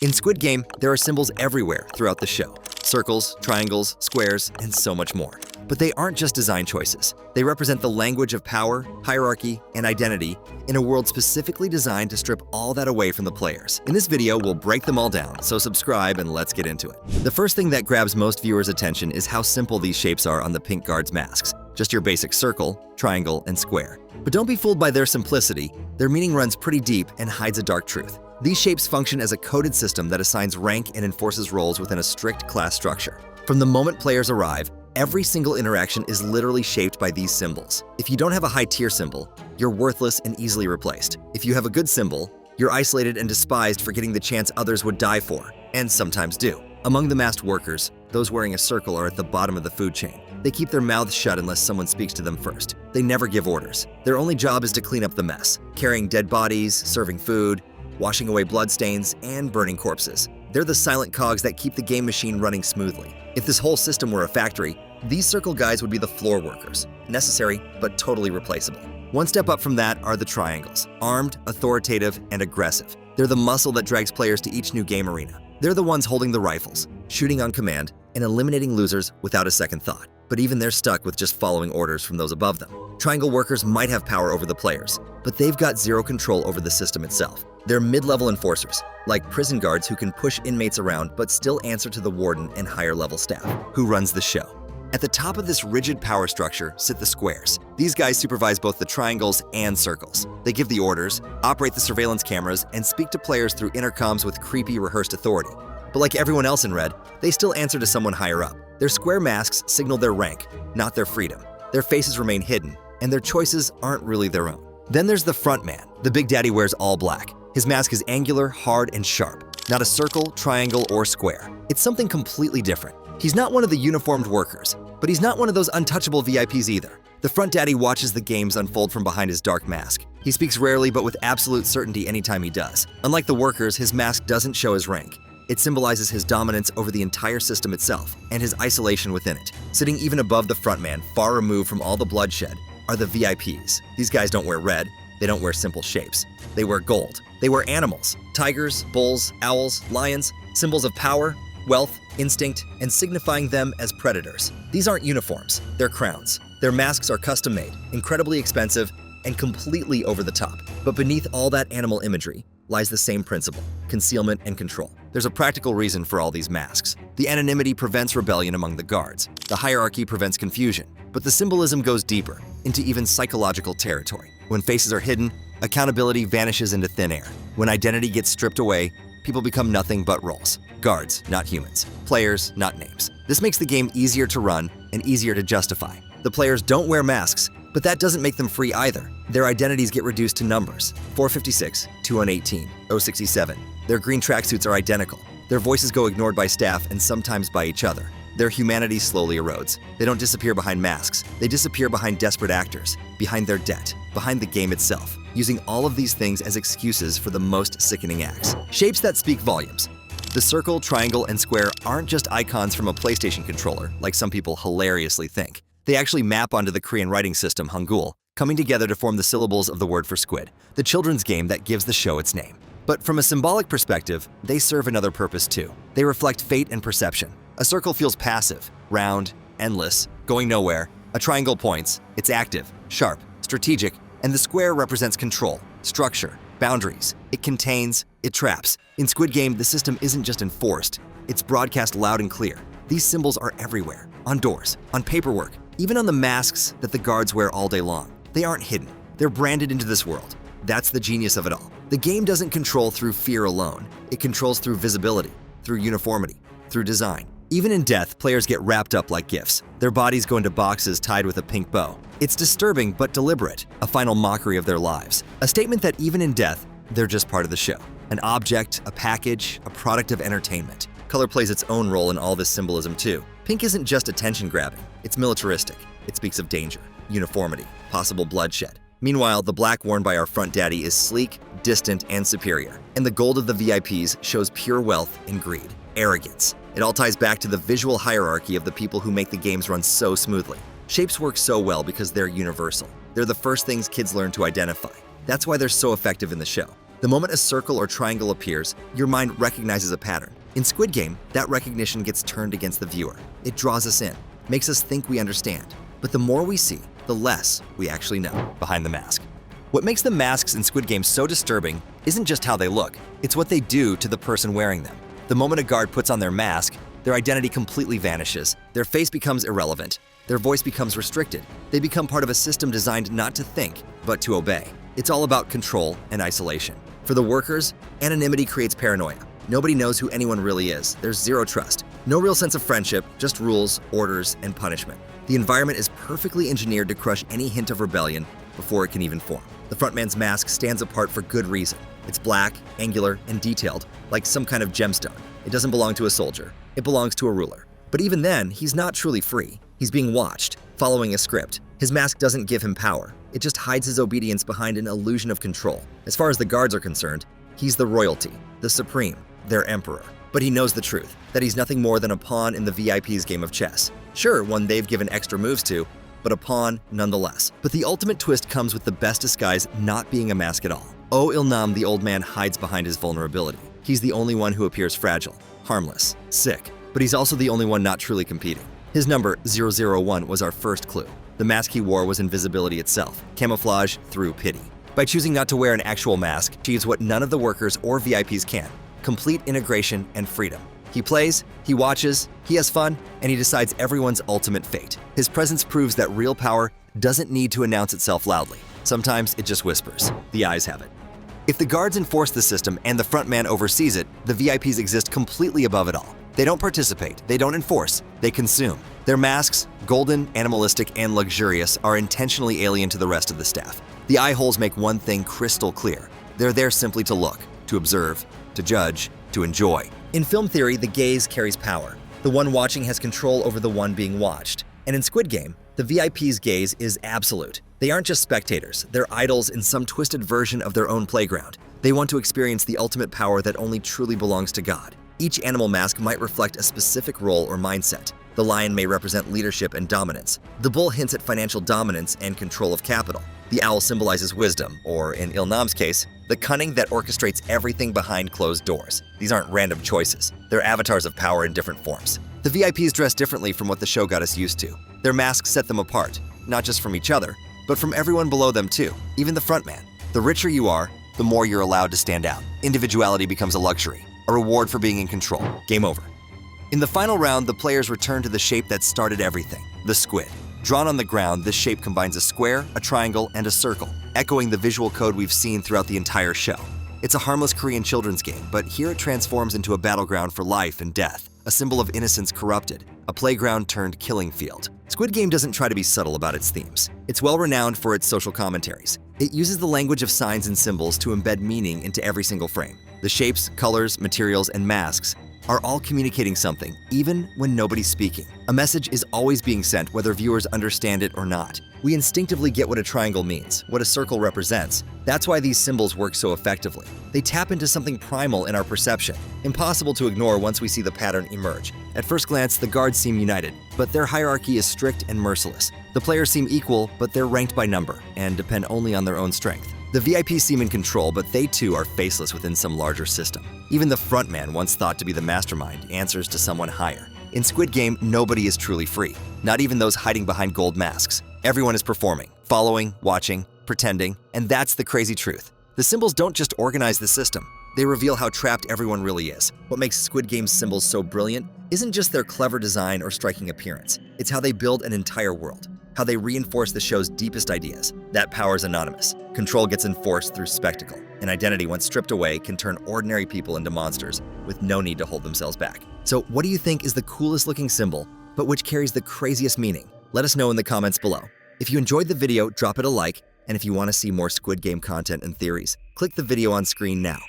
In Squid Game, there are symbols everywhere throughout the show. Circles, triangles, squares, and so much more. But they aren't just design choices. They represent the language of power, hierarchy, and identity in a world specifically designed to strip all that away from the players. In this video, we'll break them all down, so subscribe and let's get into it. The first thing that grabs most viewers' attention is how simple these shapes are on the pink guards' masks. Just your basic circle, triangle, and square. But don't be fooled by their simplicity. Their meaning runs pretty deep and hides a dark truth. These shapes function as a coded system that assigns rank and enforces roles within a strict class structure. From the moment players arrive, every single interaction is literally shaped by these symbols. If you don't have a high-tier symbol, you're worthless and easily replaced. If you have a good symbol, you're isolated and despised for getting the chance others would die for, and sometimes do. Among the masked workers, those wearing a circle are at the bottom of the food chain. They keep their mouths shut unless someone speaks to them first. They never give orders. Their only job is to clean up the mess, carrying dead bodies, serving food, washing away bloodstains, and burning corpses. They're the silent cogs that keep the game machine running smoothly. If this whole system were a factory, these circle guys would be the floor workers. Necessary, but totally replaceable. One step up from that are the triangles. Armed, authoritative, and aggressive. They're the muscle that drags players to each new game arena. They're the ones holding the rifles, shooting on command, and eliminating losers without a second thought. But even they're stuck with just following orders from those above them. Triangle workers might have power over the players, but they've got zero control over the system itself. They're mid-level enforcers, like prison guards who can push inmates around but still answer to the warden and higher-level staff, who runs the show. At the top of this rigid power structure sit the squares. These guys supervise both the triangles and circles. They give the orders, operate the surveillance cameras, and speak to players through intercoms with creepy, rehearsed authority. But like everyone else in Red, they still answer to someone higher up. Their square masks signal their rank, not their freedom. Their faces remain hidden, and their choices aren't really their own. Then there's the frontman. The Big Daddy wears all black. His mask is angular, hard, and sharp. Not a circle, triangle, or square. It's something completely different. He's not one of the uniformed workers, but he's not one of those untouchable VIPs either. The front daddy watches the games unfold from behind his dark mask. He speaks rarely, but with absolute certainty anytime he does. Unlike the workers, his mask doesn't show his rank. It symbolizes his dominance over the entire system itself and his isolation within it. Sitting even above the frontman, far removed from all the bloodshed, are the VIPs. These guys don't wear red. They don't wear simple shapes. They wear gold. They wear animals. Tigers, bulls, owls, lions, symbols of power, wealth, instinct, and signifying them as predators. These aren't uniforms. They're crowns. Their masks are custom-made, incredibly expensive, and completely over the top. But beneath all that animal imagery lies the same principle: concealment and control. There's a practical reason for all these masks. The anonymity prevents rebellion among the guards. The hierarchy prevents confusion. But the symbolism goes deeper, into even psychological territory. When faces are hidden, accountability vanishes into thin air. When identity gets stripped away, people become nothing but roles. Guards, not humans. Players, not names. This makes the game easier to run and easier to justify. The players don't wear masks, but that doesn't make them free either. Their identities get reduced to numbers: 456, 2118, 067. Their green tracksuits are identical. Their voices go ignored by staff and sometimes by each other. Their humanity slowly erodes. They don't disappear behind masks. They disappear behind desperate actors, behind their debt, behind the game itself, using all of these things as excuses for the most sickening acts. Shapes that speak volumes. The circle, triangle, and square aren't just icons from a PlayStation controller, like some people hilariously think. They actually map onto the Korean writing system, Hangul, coming together to form the syllables of the word for Squid, the children's game that gives the show its name. But from a symbolic perspective, they serve another purpose too. They reflect fate and perception. A circle feels passive, round, endless, going nowhere. A triangle points. It's active, sharp, strategic, and the square represents control, structure, boundaries. It contains, it traps. In Squid Game, the system isn't just enforced, it's broadcast loud and clear. These symbols are everywhere, on doors, on paperwork, even on the masks that the guards wear all day long. They aren't hidden. They're branded into this world. That's the genius of it all. The game doesn't control through fear alone. It controls through visibility, through uniformity, through design. Even in death, players get wrapped up like gifts. Their bodies go into boxes tied with a pink bow. It's disturbing but deliberate, a final mockery of their lives. A statement that even in death, they're just part of the show. An object, a package, a product of entertainment. Color plays its own role in all this symbolism too. Pink isn't just attention-grabbing. It's militaristic. It speaks of danger, uniformity, possible bloodshed. Meanwhile, the black worn by our front daddy is sleek, distant, and superior. And the gold of the VIPs shows pure wealth and greed, arrogance. It all ties back to the visual hierarchy of the people who make the games run so smoothly. Shapes work so well because they're universal. They're the first things kids learn to identify. That's why they're so effective in the show. The moment a circle or triangle appears, your mind recognizes a pattern. In Squid Game, that recognition gets turned against the viewer. It draws us in, makes us think we understand. But the more we see, the less we actually know behind the mask. What makes the masks in Squid Game so disturbing isn't just how they look, it's what they do to the person wearing them. The moment a guard puts on their mask, their identity completely vanishes. Their face becomes irrelevant. Their voice becomes restricted. They become part of a system designed not to think, but to obey. It's all about control and isolation. For the workers, anonymity creates paranoia. Nobody knows who anyone really is. There's zero trust. No real sense of friendship, just rules, orders, and punishment. The environment is perfectly engineered to crush any hint of rebellion before it can even form. The frontman's mask stands apart for good reason. It's black, angular, and detailed, like some kind of gemstone. It doesn't belong to a soldier. It belongs to a ruler. But even then, he's not truly free. He's being watched, following a script. His mask doesn't give him power. It just hides his obedience behind an illusion of control. As far as the guards are concerned, he's the royalty, the supreme, their emperor. But he knows the truth, that he's nothing more than a pawn in the VIP's game of chess. Sure, one they've given extra moves to, but a pawn nonetheless. But the ultimate twist comes with the best disguise not being a mask at all. Ilnam, the old man, hides behind his vulnerability. He's the only one who appears fragile, harmless, sick, but he's also the only one not truly competing. His number, 001, was our first clue. The mask he wore was invisibility itself, camouflage through pity. By choosing not to wear an actual mask, achieves what none of the workers or VIPs can: complete integration and freedom. He plays, he watches, he has fun, and he decides everyone's ultimate fate. His presence proves that real power doesn't need to announce itself loudly. Sometimes it just whispers. The eyes have it. If the guards enforce the system and the frontman oversees it, the VIPs exist completely above it all. They don't participate, they don't enforce, they consume. Their masks, golden, animalistic, and luxurious, are intentionally alien to the rest of the staff. The eye holes make one thing crystal clear. They're there simply to look, to observe, to judge, to enjoy. In film theory, the gaze carries power. The one watching has control over the one being watched. And in Squid Game, the VIP's gaze is absolute. They aren't just spectators, they're idols in some twisted version of their own playground. They want to experience the ultimate power that only truly belongs to God. Each animal mask might reflect a specific role or mindset. The lion may represent leadership and dominance. The bull hints at financial dominance and control of capital. The owl symbolizes wisdom, or in Ilnam's case, the cunning that orchestrates everything behind closed doors. These aren't random choices. They're avatars of power in different forms. The VIPs dress differently from what the show got us used to. Their masks set them apart, not just from each other, but from everyone below them too, even the frontman. The richer you are, the more you're allowed to stand out. Individuality becomes a luxury, a reward for being in control. Game over. In the final round, the players return to the shape that started everything, the squid. Drawn on the ground, this shape combines a square, a triangle, and a circle, echoing the visual code we've seen throughout the entire show. It's a harmless Korean children's game, but here it transforms into a battleground for life and death, a symbol of innocence corrupted, a playground turned killing field. Squid Game doesn't try to be subtle about its themes. It's well renowned for its social commentaries. It uses the language of signs and symbols to embed meaning into every single frame. The shapes, colors, materials, and masks are all communicating something, even when nobody's speaking. A message is always being sent whether viewers understand it or not. We instinctively get what a triangle means, what a circle represents. That's why these symbols work so effectively. They tap into something primal in our perception, impossible to ignore once we see the pattern emerge. At first glance, the guards seem united, but their hierarchy is strict and merciless. The players seem equal, but they're ranked by number and depend only on their own strength. The VIPs seem in control, but they too are faceless within some larger system. Even the frontman, once thought to be the mastermind, answers to someone higher. In Squid Game, nobody is truly free, not even those hiding behind gold masks. Everyone is performing, following, watching, pretending, and that's the crazy truth. The symbols don't just organize the system, they reveal how trapped everyone really is. What makes Squid Game's symbols so brilliant isn't just their clever design or striking appearance, it's how they build an entire world, how they reinforce the show's deepest ideas. That power's anonymous. Control gets enforced through spectacle. An identity, once stripped away, can turn ordinary people into monsters with no need to hold themselves back. So what do you think is the coolest looking symbol, but which carries the craziest meaning? Let us know in the comments below. If you enjoyed the video, drop it a like, and if you want to see more Squid Game content and theories, click the video on screen now.